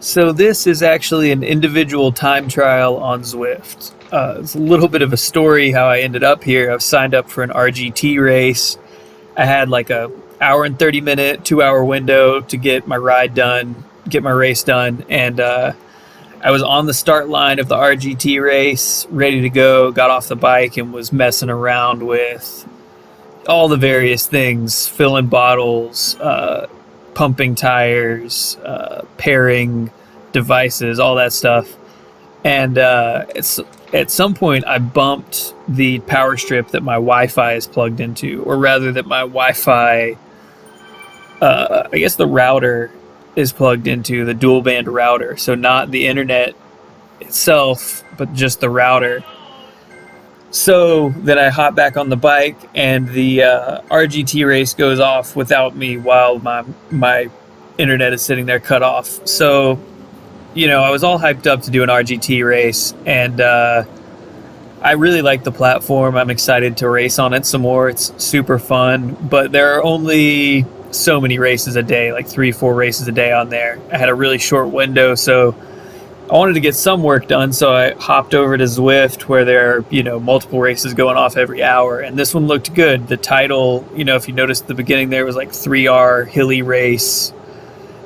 So this is actually an individual time trial on Zwift. It's a little bit of a story how I ended up here. I was signed up for an RGT race. I had like a hour and 30-minute, 2-hour window to get my ride done, get my race done, and I was on the start line of the RGT race, ready to go, got off the bike and was messing around with all the various things, filling bottles, pumping tires, pairing devices, all that stuff. And at some point, I bumped the power strip that my Wi-Fi is plugged into, or rather that my Wi-Fi, I guess the router is plugged into, the dual band router. So not the internet itself, but just the router. So then I hop back on the bike, and the RGT race goes off without me while my internet is sitting there cut off. So, I was all hyped up to do an RGT race, and I really like the platform. I'm excited to race on it some more. It's super fun, but there are only so many races a day, like 3-4 races a day on there. I had a really short window, so I wanted to get some work done, so I hopped over to Zwift, where there are, multiple races going off every hour, and this one looked good. The title, if you noticed at the beginning there, was like 3R Hilly race,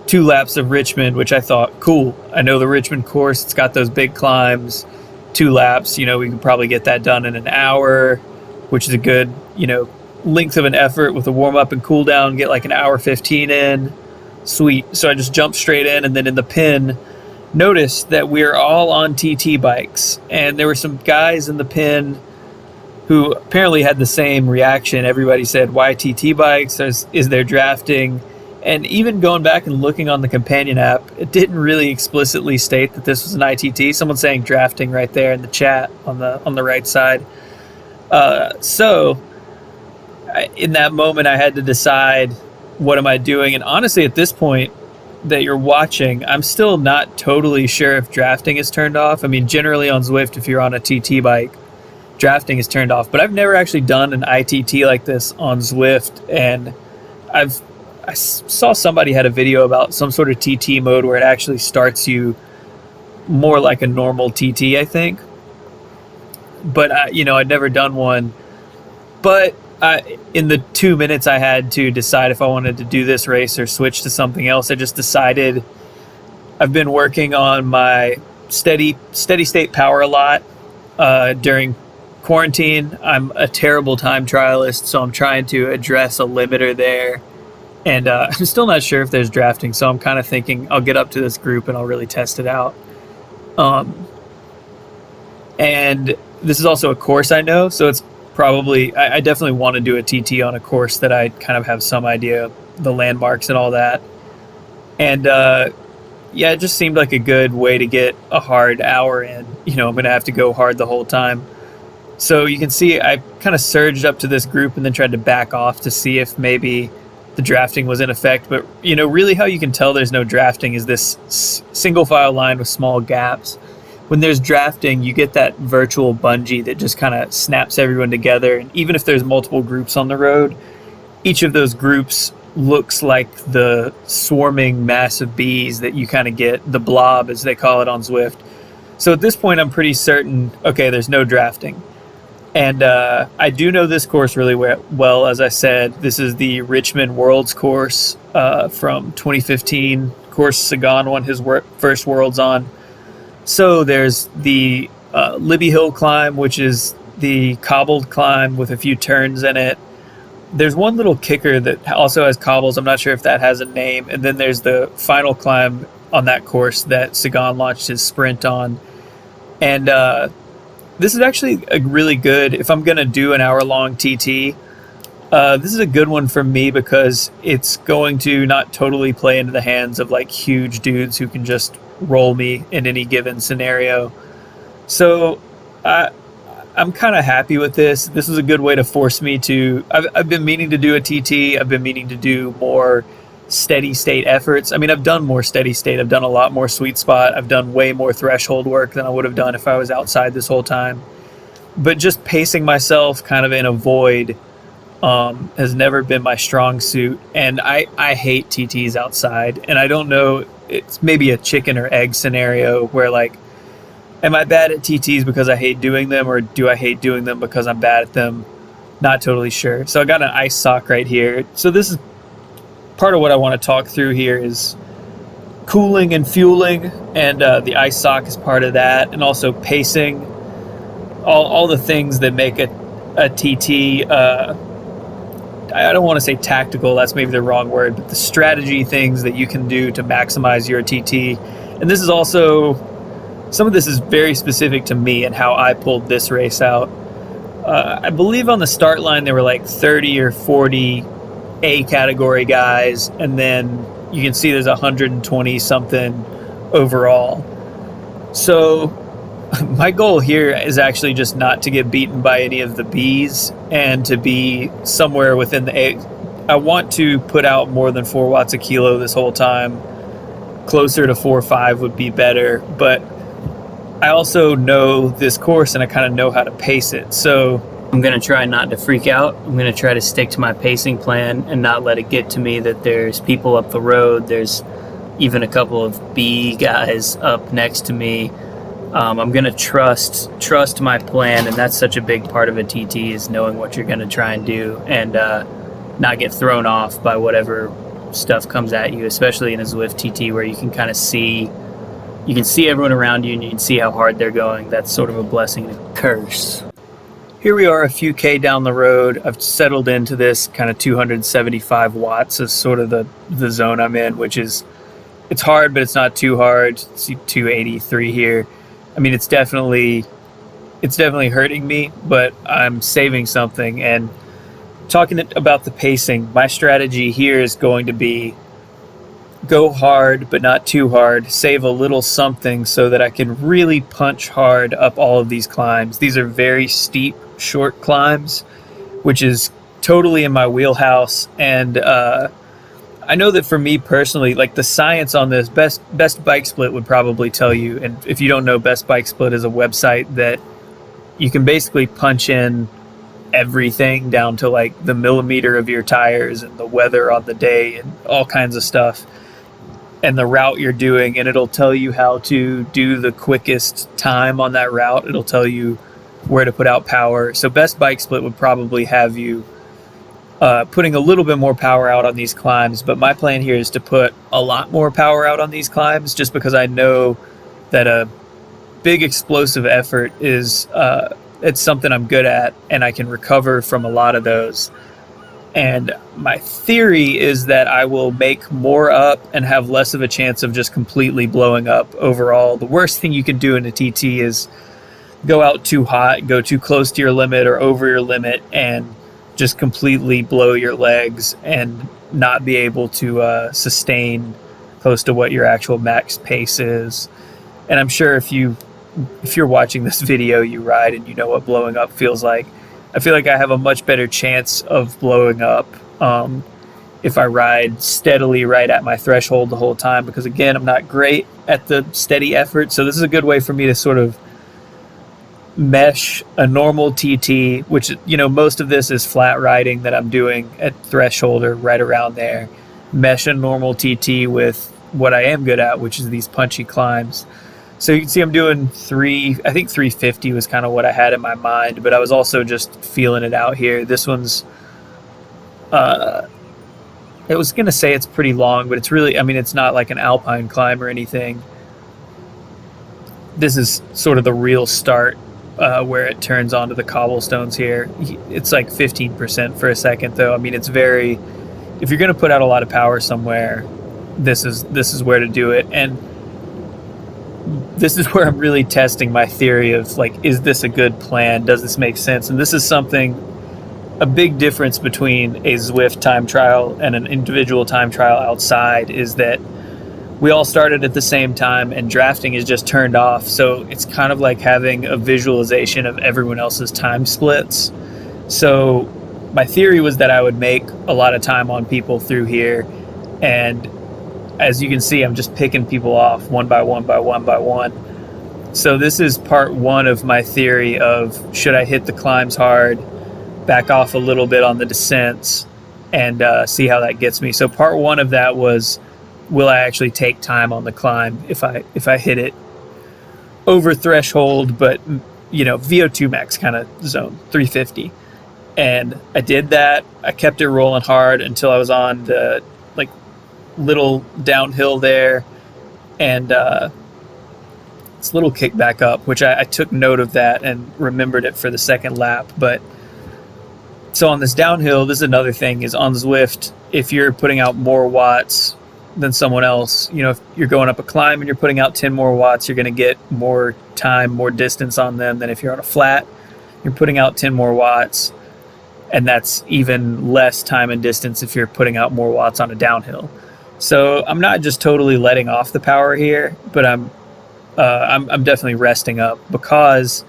2 laps of Richmond, which I thought, cool. I know the Richmond course, it's got those big climbs, 2 laps, we can probably get that done in an hour, which is a good, length of an effort with a warm-up and cool-down, get like an hour 15 in. Sweet. So I just jumped straight in, and then in the pin, noticed that we're all on TT bikes, and there were some guys in the pin who apparently had the same reaction. Everybody said, why TT bikes? Is there drafting? And even going back and looking on the companion app, it didn't really explicitly state that this was an ITT. Someone's saying drafting right there in the chat on the right side. In that moment, I had to decide, what am I doing? And honestly, at this point that you're watching, I'm still not totally sure if drafting is turned off. I mean, generally on Zwift, if you're on a TT bike, drafting is turned off. But I've never actually done an ITT like this on Zwift, and I saw somebody had a video about some sort of TT mode where it actually starts you more like a normal TT, I think. But I'd never done one. But in the 2 minutes I had to decide if I wanted to do this race or switch to something else, I just decided. I've been working on my steady state power a lot during quarantine. I'm a terrible time trialist, so I'm trying to address a limiter there. And I'm still not sure if there's drafting, so I'm kind of thinking I'll get up to this group and I'll really test it out. And this is also a course I know, so it's probably, I definitely want to do a TT on a course that I kind of have some idea of the landmarks and all that. And it just seemed like a good way to get a hard hour in. I'm going to have to go hard the whole time. So you can see I kind of surged up to this group and then tried to back off to see if maybe the drafting was in effect. But, really how you can tell there's no drafting is this single file line with small gaps. When there's drafting, you get that virtual bungee that just kind of snaps everyone together. And even if there's multiple groups on the road, each of those groups looks like the swarming mass of bees that you kind of get, the blob as they call it on Zwift. So at this point, I'm pretty certain, okay, there's no drafting. And I do know this course really well. As I said, this is the Richmond Worlds course from 2015. Course Sagan won his first Worlds on. So there's the Libby Hill climb, which is the cobbled climb with a few turns in it. There's one little kicker that also has cobbles. I'm not sure if that has a name. And then there's the final climb on that course that Sagan launched his sprint on. And this is actually a really good, if I'm going to do an hour-long TT, this is a good one for me because it's going to not totally play into the hands of like huge dudes who can just roll me in any given scenario. So I'm kind of happy with this. This is a good way to force me to, I've been meaning to do a TT. I've been meaning to do more steady state efforts. I mean, I've done more steady state. I've done a lot more sweet spot. I've done way more threshold work than I would have done if I was outside this whole time. But just pacing myself kind of in a void has never been my strong suit, and I hate TTs outside. And I don't know, it's maybe a chicken or egg scenario where, like, am I bad at TTs because I hate doing them, or do I hate doing them because I'm bad at them? Not totally sure. So I got an ice sock right here. So this is part of what I want to talk through here is cooling and fueling, and the ice sock is part of that, and also pacing, all the things that make a TT, I don't want to say tactical, that's maybe the wrong word, but the strategy things that you can do to maximize your TT. And this is also, some of this is very specific to me and how I pulled this race out. I believe on the start line there were like 30 or 40 A category guys, and then you can see there's 120 something overall. So my goal here is actually just not to get beaten by any of the Bs and to be somewhere within the A. I want to put out more than 4 watts a kilo this whole time. Closer to 4 or 5 would be better, but I also know this course and I kind of know how to pace it. So I'm going to try not to freak out. I'm going to try to stick to my pacing plan and not let it get to me that there's people up the road. There's even a couple of B guys up next to me. I'm going to trust my plan, and that's such a big part of a TT, is knowing what you're going to try and do, and not get thrown off by whatever stuff comes at you, especially in a Zwift TT where you can kind of see, you can see everyone around you and you can see how hard they're going. That's sort of a blessing and a curse. Here we are a few K down the road. I've settled into this kind of 275 watts is sort of the zone I'm in, which is, it's hard, but it's not too hard. See 283 here. I mean, it's definitely hurting me, but I'm saving something. And talking about the pacing, my strategy here is going to be go hard, but not too hard, save a little something so that I can really punch hard up all of these climbs. These are very steep, short climbs, which is totally in my wheelhouse. And I know that for me personally, like the science on this, Best Bike Split would probably tell you, and if you don't know, Best Bike Split is a website that you can basically punch in everything down to like the millimeter of your tires and the weather on the day and all kinds of stuff, and the route you're doing, and it'll tell you how to do the quickest time on that route. It'll tell you where to put out power. So Best Bike Split would probably have you putting a little bit more power out on these climbs, but my plan here is to put a lot more power out on these climbs, just because I know that a big explosive effort is it's something I'm good at, and I can recover from a lot of those. And my theory is that I will make more up and have less of a chance of just completely blowing up overall. The worst thing you can do in a TT is go out too hot, go too close to your limit or over your limit, and just completely blow your legs and not be able to sustain close to what your actual max pace is. And I'm sure if you're watching this video, you ride and you know what blowing up feels like. I feel like I have a much better chance of blowing up if I ride steadily right at my threshold the whole time, because again, I'm not great at the steady effort. So this is a good way for me to sort of mesh a normal TT, which, you know, most of this is flat riding that I'm doing at threshold or right around there. Mesh a normal TT with what I am good at, which is these punchy climbs. So you can see I'm doing I think 350 was kind of what I had in my mind, but I was also just feeling it out here. This one's, I was going to say it's pretty long, but it's really, I mean, it's not like an alpine climb or anything. This is sort of the real start where it turns onto the cobblestones here. It's like 15% for a second though. I mean, it's very, if you're going to put out a lot of power somewhere, this is where to do it. And this is where I'm really testing my theory of like, is this a good plan? Does this make sense? And this is a big difference between a Zwift time trial and an individual time trial outside is that we all started at the same time and drafting is just turned off. So it's kind of like having a visualization of everyone else's time splits. So my theory was that I would make a lot of time on people through here. And as you can see, I'm just picking people off one by one by one by one. So this is part one of my theory of, should I hit the climbs hard? back off a little bit on the descents, and see how that gets me. So part one of that was, will I actually take time on the climb if I hit it over threshold, but VO2 max kind of zone 350. And I did that. I kept it rolling hard until I was on the like little downhill there, and this little kick back up, which I took note of that and remembered it for the second lap. But so on this downhill, this is another thing, is on Zwift, if you're putting out more watts than someone else, if you're going up a climb and you're putting out 10 more watts, you're going to get more time, more distance on them than if you're on a flat. You're putting out 10 more watts, and that's even less time and distance if you're putting out more watts on a downhill. So I'm not just totally letting off the power here, but I'm definitely resting up, because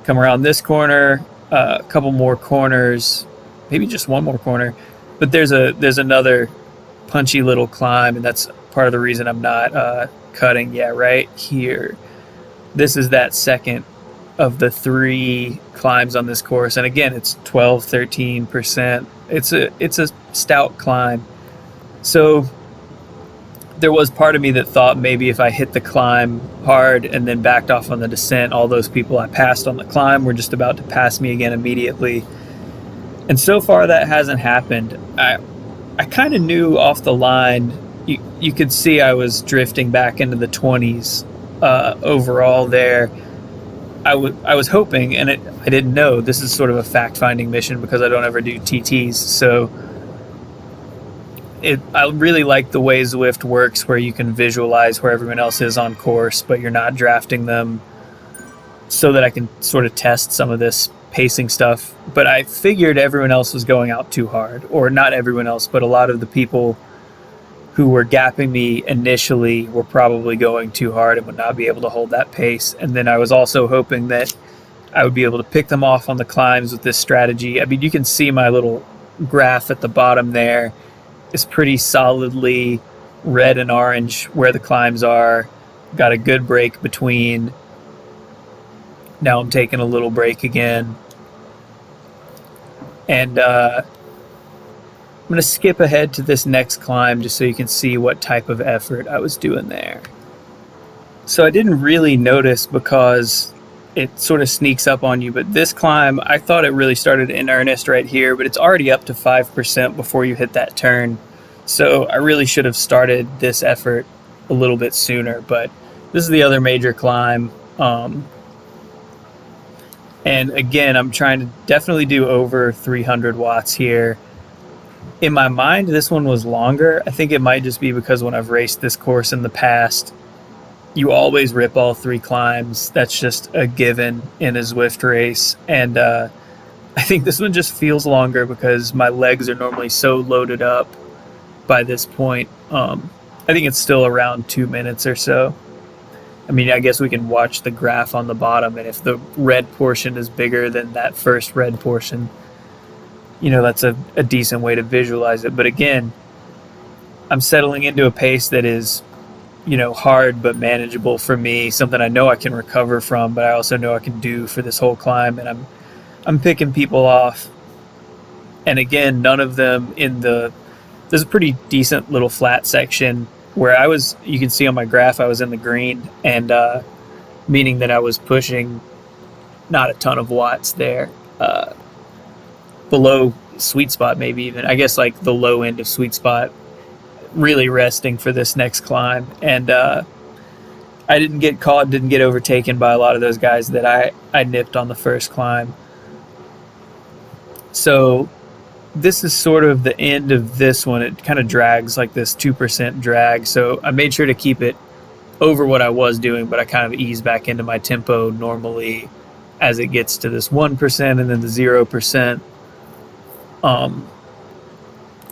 come around this corner, a couple more corners, maybe just one more corner, but there's another punchy little climb, and that's part of the reason I'm not cutting. Yeah, right here. This is that second of the 3 climbs on this course, and again, it's 12-13%. It's a stout climb. So there was part of me that thought maybe if I hit the climb hard and then backed off on the descent, all those people I passed on the climb were just about to pass me again immediately. And so far that hasn't happened. I kind of knew off the line, you could see I was drifting back into the 20s overall there. I was hoping, and I didn't know, this is sort of a fact-finding mission because I don't ever do TTs, so I really like the way Zwift works, where you can visualize where everyone else is on course, but you're not drafting them, so that I can sort of test some of this pacing stuff. But I figured everyone else was going out too hard, or not everyone else, but a lot of the people who were gapping me initially were probably going too hard and would not be able to hold that pace. And then I was also hoping that I would be able to pick them off on the climbs with this strategy. I mean, you can see my little graph at the bottom there is pretty solidly red and orange where the climbs are. Got a good break between. Now I'm taking a little break again. And I'm going to skip ahead to this next climb just so you can see what type of effort I was doing there. So I didn't really notice because it sort of sneaks up on you, but this climb, I thought it really started in earnest right here, but it's already up to 5% before you hit that turn. So I really should have started this effort a little bit sooner, but this is the other major climb. And again, I'm trying to definitely do over 300 watts here. In my mind, this one was longer. I think it might just be because when I've raced this course in the past, you always rip all 3 climbs. That's just a given in a Zwift race. And I think this one just feels longer because my legs are normally so loaded up by this point. I think it's still around 2 minutes or so. I mean, I guess we can watch the graph on the bottom, and if the red portion is bigger than that first red portion, that's a decent way to visualize it. But again, I'm settling into a pace that is, hard but manageable for me, something I know I can recover from, but I also know I can do for this whole climb, and I'm picking people off. And again, none of them there's a pretty decent little flat section where you can see on my graph, I was in the green, and meaning that I was pushing not a ton of watts there, below sweet spot, maybe even, I guess like the low end of sweet spot, really resting for this next climb. And I didn't get caught, didn't get overtaken by a lot of those guys that I nipped on the first climb. So this is sort of the end of this one. It kind of drags like this 2% drag. So I made sure to keep it over what I was doing, but I kind of ease back into my tempo normally as it gets to this 1% and then the 0%.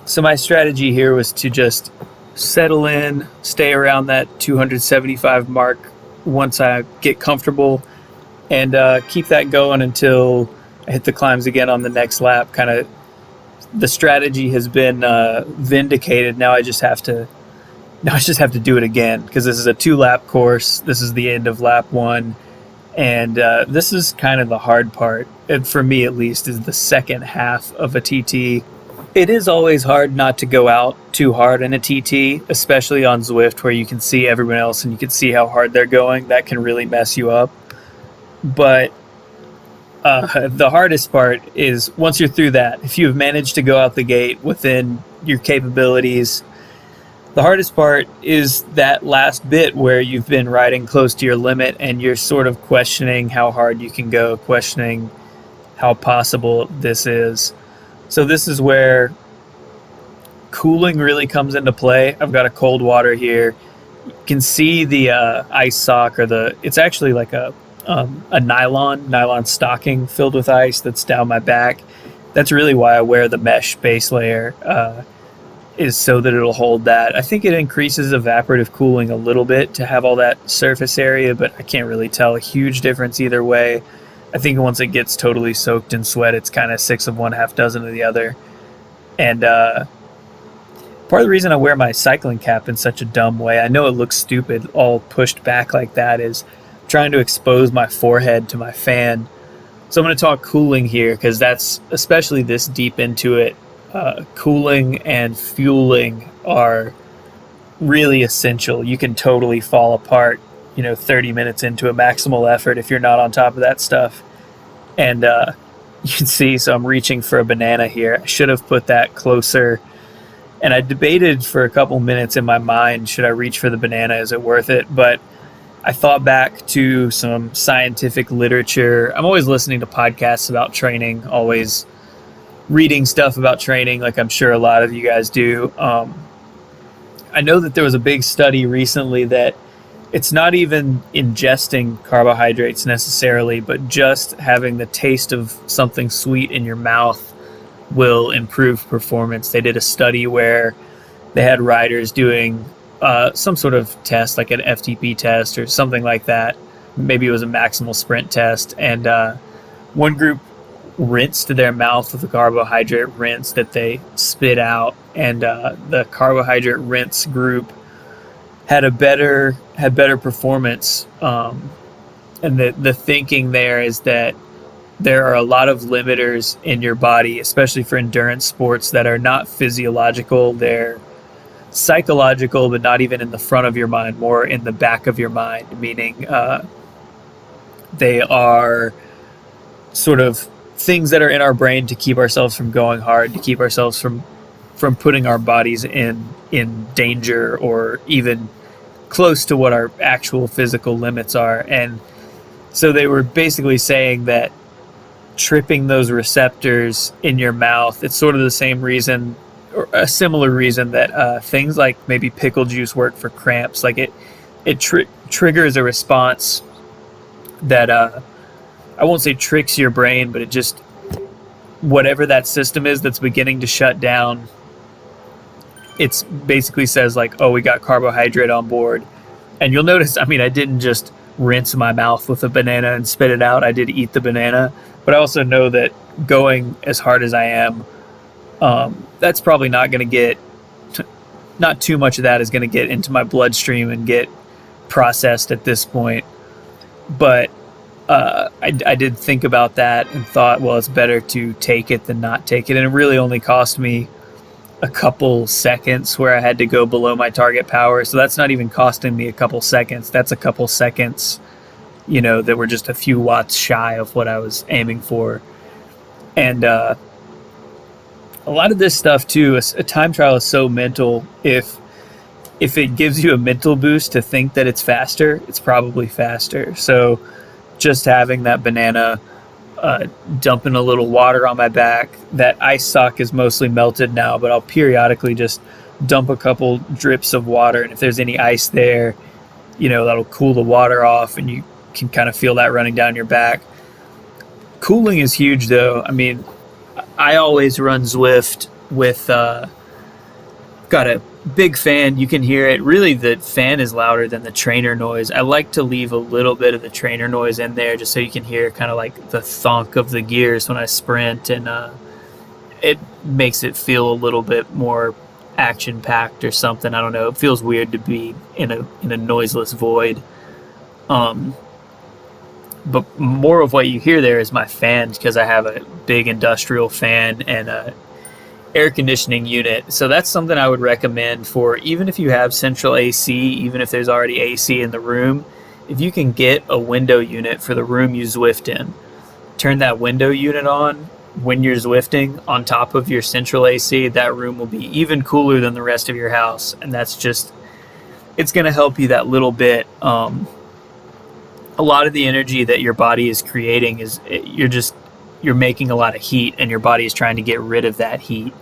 So my strategy here was to just settle in, stay around that 275 mark once I get comfortable, and keep that going until I hit the climbs again on the next lap. Kind of the strategy has been vindicated. Now I just have to do it again, because this is a 2-lap course. This is the end of lap 1, And this is kind of the hard part, and for me at least, is the second half of a TT. It is always hard not to go out too hard in a TT, especially on Zwift where you can see everyone else and you can see how hard they're going. That can really mess you up. But the hardest part is once you're through that, if you've managed to go out the gate within your capabilities, the hardest part is that last bit where you've been riding close to your limit and you're sort of questioning how hard you can go, questioning how possible this is. So this is where cooling really comes into play. I've got a cold water here. You can see the ice sock, or it's actually like a nylon stocking filled with ice that's down my back. That's really why I wear the mesh base layer, is so that it'll hold that. I think it increases evaporative cooling a little bit to have all that surface area, but I can't really tell a huge difference either way. I think once it gets totally soaked in sweat, it's kind of 6 of one, half dozen of the other. And part of the reason I wear my cycling cap in such a dumb way, I know it looks stupid all pushed back like that, is trying to expose my forehead to my fan. So I'm going to talk cooling here because that's, especially this deep into it, cooling and fueling are really essential. You can totally fall apart, 30 minutes into a maximal effort if you're not on top of that stuff. And you can see, so I'm reaching for a banana here. I should have put that closer. And I debated for a couple minutes in my mind, should I reach for the banana? Is it worth it? But I thought back to some scientific literature. I'm always listening to podcasts about training, always reading stuff about training, like I'm sure a lot of you guys do. I know that there was a big study recently that it's not even ingesting carbohydrates necessarily, but just having the taste of something sweet in your mouth will improve performance. They did a study where they had riders doing some sort of test, like an FTP test or something like that. Maybe it was a maximal sprint test. And one group rinsed their mouth with a carbohydrate rinse that they spit out. And the carbohydrate rinse group had better performance. And the thinking there is that there are a lot of limiters in your body, especially for endurance sports, that are not physiological. They're psychological, but not even in the front of your mind, more in the back of your mind, meaning they are sort of things that are in our brain to keep ourselves from going hard, to keep ourselves from putting our bodies in danger or even close to what our actual physical limits are. And so they were basically saying that tripping those receptors in your mouth, it's sort of the same reason, or a similar reason, that things like maybe pickle juice work for cramps. Like it triggers a response that I won't say tricks your brain, but it just, whatever that system is that's beginning to shut down, it's basically says like, oh, we got carbohydrate on board. And you'll notice, I mean, I didn't just rinse my mouth with a banana and spit it out. I did eat the banana, but I also know that going as hard as I am, that's probably not going to get, not too much of that is going to get into my bloodstream and get processed at this point. But I did think about that and thought, well, it's better to take it than not take it. And it really only cost me a couple seconds where I had to go below my target power. So that's not even costing me a couple seconds. That's a couple seconds, that were just a few watts shy of what I was aiming for. And a lot of this stuff too, a time trial is so mental. If it gives you a mental boost to think that it's faster, it's probably faster. So just having that banana, dumping a little water on my back, that ice sock is mostly melted now, but I'll periodically just dump a couple drips of water. And if there's any ice there, that'll cool the water off and you can kind of feel that running down your back. Cooling is huge though. I mean, I always run Zwift with, got a big fan. You can hear it. Really, the fan is louder than the trainer noise. I like to leave a little bit of the trainer noise in there just so you can hear kind of like the thunk of the gears when I sprint, and it makes it feel a little bit more action-packed or something. I don't know. It feels weird to be in a noiseless void. but more of what you hear there is my fans, because I have a big industrial fan and a air conditioning unit. So that's something I would recommend for even if you have central AC, even if there's already AC in the room. If you can get a window unit for the room you Zwift in, turn that window unit on when you're Zwifting on top of your central AC, that room will be even cooler than the rest of your house. And that's just, it's going to help you that little bit. A lot of the energy that your body is creating is you're making a lot of heat, and your body is trying to get rid of that heat.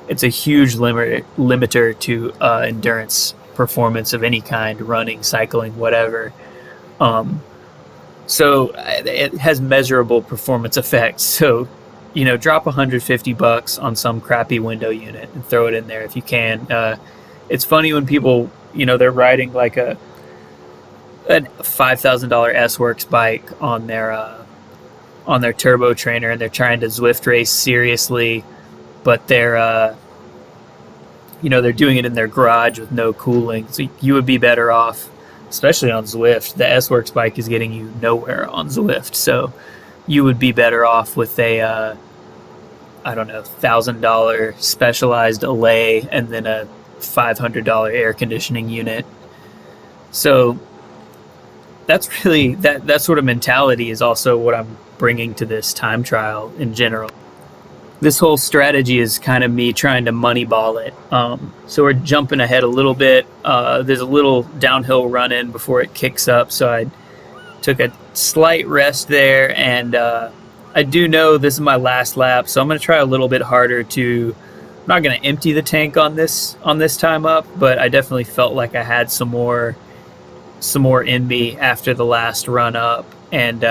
It's a huge limiter to endurance performance of any kind, running, cycling, whatever. So it has measurable performance effects. So, drop $150 on some crappy window unit and throw it in there if you can. It's funny when people, they're riding like a $5,000 S-Works bike on their turbo trainer, and they're trying to Zwift race seriously, but they're doing it in their garage with no cooling. So you would be better off, especially on Zwift. The S-Works bike is getting you nowhere on Zwift, so you would be better off with a $1,000 specialized Allay and then a $500 air conditioning unit. So that's really that sort of mentality is also what I'm bringing to this time trial in general. This whole strategy is kind of me trying to moneyball it. So we're jumping ahead a little bit. There's a little downhill run in before it kicks up, so I took a slight rest there, and I do know this is my last lap, so I'm going to try a little bit harder to. I'm not going to empty the tank on this time up, but I definitely felt like I had some more in me after the last run up, and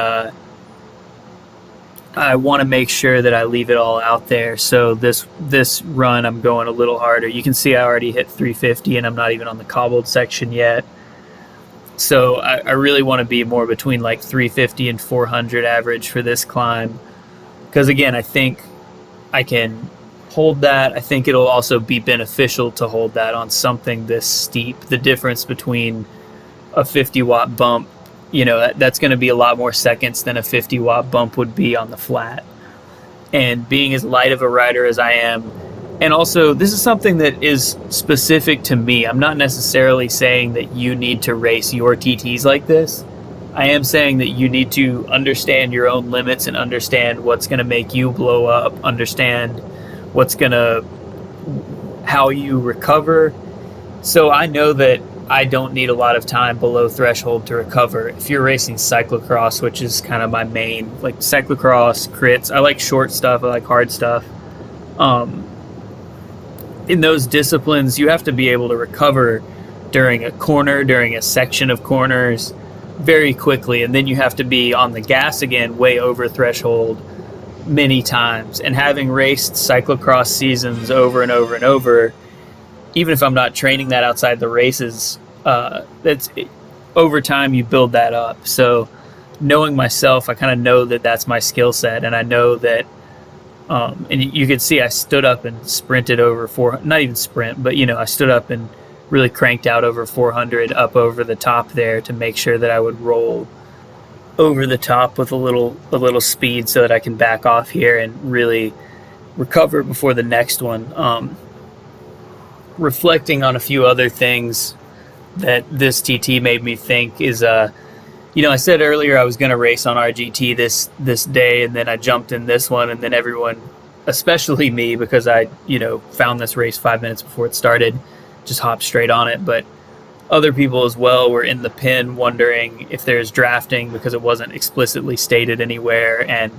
I want to make sure that I leave it all out there. So this run, I'm going a little harder. You can see I already hit 350, and I'm not even on the cobbled section yet. So I really want to be more between like 350 and 400 average for this climb, because again, I think I can hold that. I think it'll also be beneficial to hold that on something this steep. The difference between a 50 watt bump, that's going to be a lot more seconds than a 50 watt bump would be on the flat. And being as light of a rider as I am, and also this is something that is specific to me. I'm not necessarily saying that you need to race your TTs like this. I am saying that you need to understand your own limits and understand what's going to make you blow up, understand how you recover. So I know that I don't need a lot of time below threshold to recover. If you're racing cyclocross, which is kind of my main, like cyclocross, crits, I like short stuff, I like hard stuff. In those disciplines, you have to be able to recover during a corner, during a section of corners very quickly, and then you have to be on the gas again way over threshold many times. And having raced cyclocross seasons over and over and over, even if I'm not training that outside the races, over time you build that up. So knowing myself, I kind of know that that's my skill set, and I know that, and you could see I stood up and sprinted over 400, not even sprint, but I stood up and really cranked out over 400 up over the top there to make sure that I would roll over the top with a little speed so that I can back off here and really recover before the next one. Reflecting on a few other things that this TT made me think is, I said earlier I was going to race on RGT this day, and then I jumped in this one, and then everyone, especially me, because I, found this race 5 minutes before it started, just hopped straight on it. But other people as well were in the pin wondering if there's drafting because it wasn't explicitly stated anywhere, and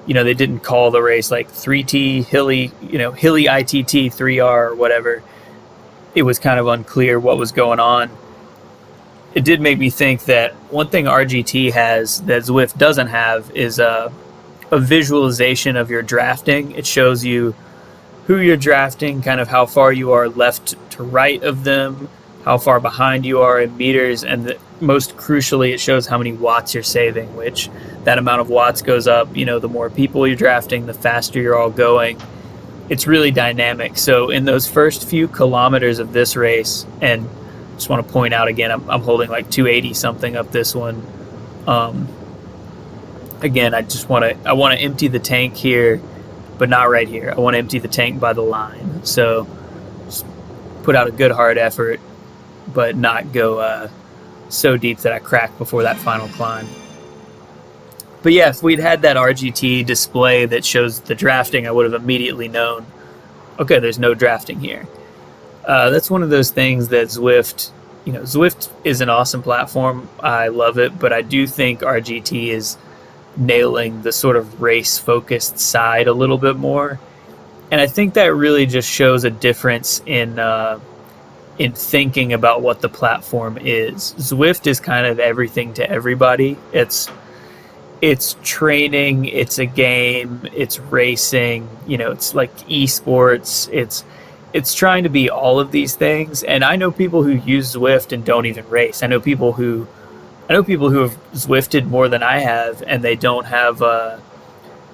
they didn't call the race like 3T Hilly, Hilly ITT 3R or whatever. It was kind of unclear what was going on. It did make me think that one thing RGT has that Zwift doesn't have is a visualization of your drafting. It shows you who you're drafting, kind of how far you are left to right of them, how far behind you are in meters, and most crucially, it shows how many watts you're saving, which that amount of watts goes up. The more people you're drafting, the faster you're all going. It's really dynamic. So in those first few kilometers of this race, and just want to point out again, I'm holding like 280 something up this one. Again, I want to empty the tank here, but not right here. I want to empty the tank by the line. So just put out a good hard effort, but not go so deep that I crack before that final climb. But yeah, if we'd had that RGT display that shows the drafting, I would have immediately known, okay, there's no drafting here. That's one of those things that Zwift, Zwift is an awesome platform. I love it, but I do think RGT is nailing the sort of race-focused side a little bit more. And I think that really just shows a difference in thinking about what the platform is. Zwift is kind of everything to everybody. It's training, it's a game, it's racing, it's like esports, it's trying to be all of these things. And I know people who use Zwift and don't even race. I know people who have Zwifted more than I have, and they don't have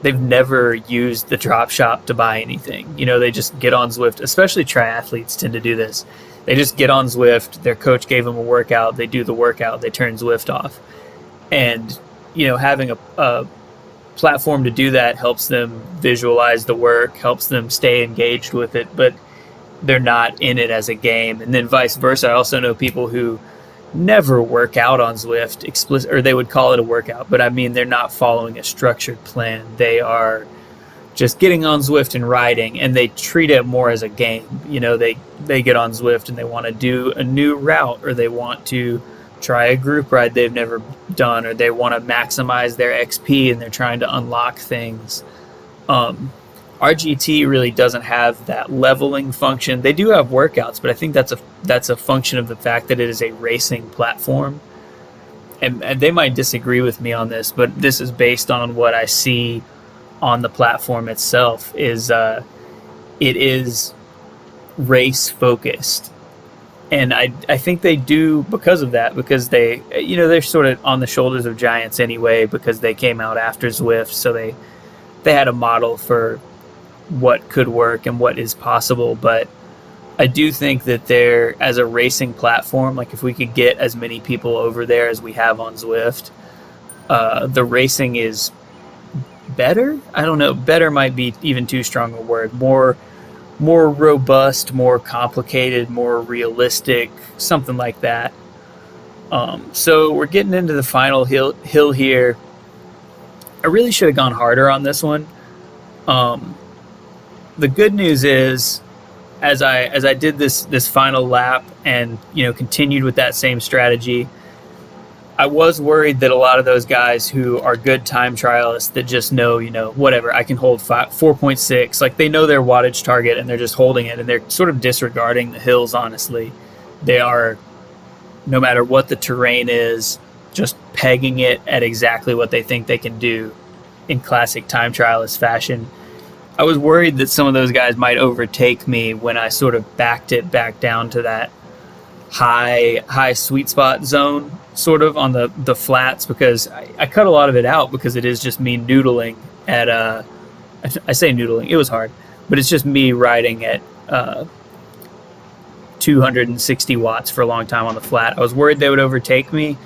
they've never used the drop shop to buy anything. They just get on Zwift. Especially triathletes tend to do this. They just get on Zwift, their coach gave them a workout, they do the workout, they turn Zwift off. And having a platform to do that helps them visualize the work, helps them stay engaged with it, but they're not in it as a game. And then vice versa. I also know people who never work out on Zwift or they would call it a workout, but I mean, they're not following a structured plan. They are just getting on Zwift and riding, and they treat it more as a game. They get on Zwift and they want to do a new route, or they want to try a group ride they've never done, or they want to maximize their XP and they're trying to unlock things. RGT really doesn't have that leveling function. They do have workouts, but I think that's a function of the fact that it is a racing platform. And they might disagree with me on this, but this is based on what I see on the platform itself. It is race focused. And I think they do because of that, because they're sort of on the shoulders of giants anyway, because they came out after Zwift, so they had a model for what could work and what is possible. But I do think that they're, as a racing platform, like if we could get as many people over there as we have on Zwift, the racing is better. I don't know, better might be even too strong a word. More robust, more complicated, more realistic, something like that. So we're getting into the final hill here. I really should have gone harder on this one. The good news is, as I did this final lap and continued with that same strategy, I was worried that a lot of those guys who are good time trialists that just know, whatever, I can hold 4.6, like they know their wattage target and they're just holding it, and they're sort of disregarding the hills, honestly. They are, no matter what the terrain is, just pegging it at exactly what they think they can do in classic time trialist fashion. I was worried that some of those guys might overtake me when I sort of backed it back down to that high sweet spot zone, sort of on the flats, because I cut a lot of it out because it is just me noodling at I say noodling, it was hard, but it's just me riding at 260 watts for a long time on the flat. I was worried they would overtake me,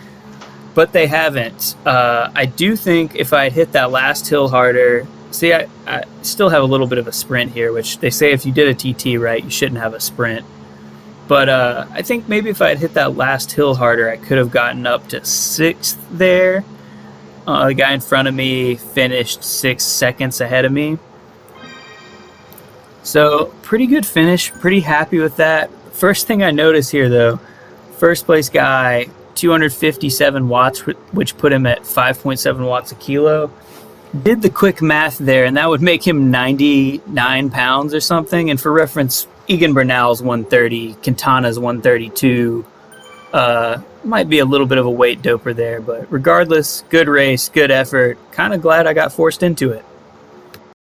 but they haven't. I do think if I had hit that last hill harder, see, I still have a little bit of a sprint here, which they say if you did a TT right, you shouldn't have a sprint. But I think maybe if I had hit that last hill harder, I could have gotten up to 6th there. The guy in front of me finished 6 seconds ahead of me. So pretty good finish, pretty happy with that. First thing I notice here, though, first place guy, 257 watts, which put him at 5.7 watts a kilo. Did the quick math there, and that would make him 99 pounds or something. And for reference, Egan Bernal's 130, Quintana's 132. Might be a little bit of a weight doper there, but regardless, good race, good effort. Kind of glad I got forced into it.